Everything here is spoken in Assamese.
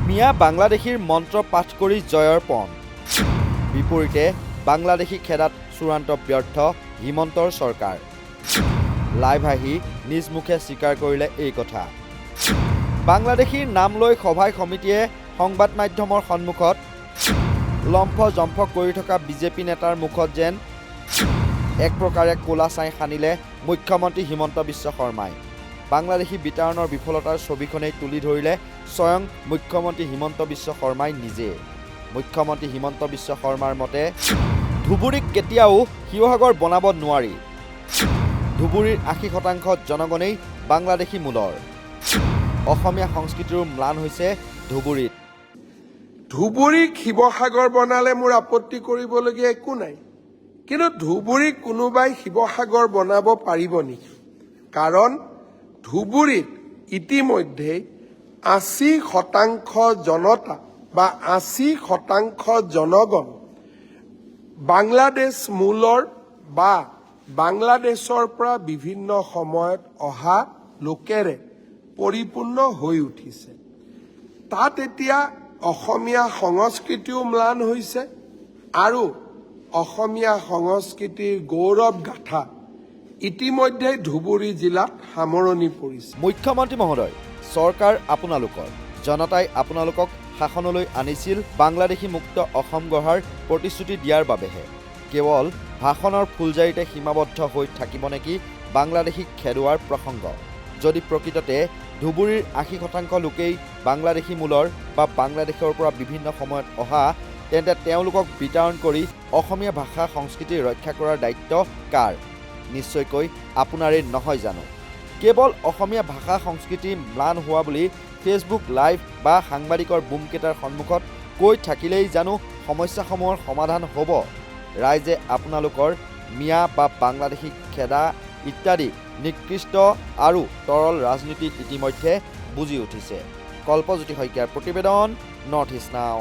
মিয়া বাংলাদেশীৰ মন্ত্ৰ পাঠ কৰি জয়ৰ পণ বিপৰীতে বাংলাদেশী খেদাত চূড়ান্ত ব্যৰ্থ হিমন্তৰ চৰকাৰ লাইভ আহি নিজ মুখে স্বীকাৰ কৰিলে এই কথা বাংলাদেশীৰ নাম লৈ সভাই সমিতিয়ে সংবাদ মাধ্যমৰ সন্মুখত লম্ফ জম্ফ কৰি থকা বিজেপি নেতাৰ মুখত যেন এক প্ৰকাৰে কোলা ছাই সানিলে মুখ্যমন্ত্ৰী হিমন্ত বিশ্ব শৰ্মাই বাংলাদেশী বিতৰণৰ বিফলতাৰ ছবিখনেই তুলি ধৰিলে স্বয়ং মুখ্যমন্ত্ৰী হিমন্ত বিশ্ব শৰ্মাই নিজে মুখ্যমন্ত্ৰী হিমন্ত বিশ্ব শৰ্মাৰ মতে ধুবুৰীক কেতিয়াও শিৱসাগৰ বনাব নোৱাৰি ধুবুৰীৰ ৮০% জনগণেই বাংলাদেশী মূলৰ অসমীয়া সংস্কৃতিৰ ম্লান হৈছে ধুবুৰীত ধুবুৰীক শিৱসাগৰ বনালে মোৰ আপত্তি কৰিবলগীয়া একো নাই কিন্তু ধুবুৰীক কোনোবাই শিৱসাগৰ বনাব পাৰিব নেকি কাৰণ ধুবুৰীত ইতিমধ্যে ৮০% জনতা বা ৮০% জনগণ বাংলাদেশ মূলৰ বা বাংলাদেশৰ পৰা বিভিন্ন সময়ত অহা লোকেৰে পৰিপূৰ্ণ হৈ উঠিছে তাত এতিয়া অসমীয়া সংস্কৃতিও ম্লান হৈছে আৰু অসমীয়া সংস্কৃতিৰ গৌৰৱ গাথা ইতিমধ্যে ধুবুৰী জিলাত সামৰণি পৰিছে মুখ্যমন্ত্ৰী মহোদয় চৰকাৰ আপোনালোকৰ জনতাই আপোনালোকক শাসনলৈ আনিছিল বাংলাদেশী মুক্ত অসম গঢ়াৰ প্ৰতিশ্ৰুতি দিয়াৰ বাবেহে কেৱল ভাষণৰ ফুলজাৰিতে সীমাবদ্ধ হৈ থাকিব নেকি বাংলাদেশীক খেদোৱাৰ প্ৰসংগ যদি প্ৰকৃততে ধুবুৰীৰ ৮০% লোকেই বাংলাদেশী মূলৰ বা বাংলাদেশৰ পৰা বিভিন্ন সময়ত অহা তেন্তে তেওঁলোকক বিতৰণ কৰি অসমীয়া ভাষা সংস্কৃতি ৰক্ষা কৰাৰ দায়িত্ব কাৰ নিশ্চয়কৈ আপোনাৰেই নহয় জানো কেৱল অসমীয়া ভাষা সংস্কৃতি ম্লান হোৱা বুলি ফেচবুক লাইভ বা সাংবাদিকৰ বুমকেইটাৰ সন্মুখত কৈ থাকিলেই জানো সমস্যাসমূহৰ সমাধান হ'ব ৰাইজে আপোনালোকৰ মিয়া বা বাংলাদেশী খেদা ইত্যাদি নিকৃষ্ট আৰু তৰল ৰাজনীতি ইতিমধ্যে বুজি উঠিছে কল্পজ্যোতি শইকীয়াৰ প্ৰতিবেদন নৰ্থ ইষ্ট নাও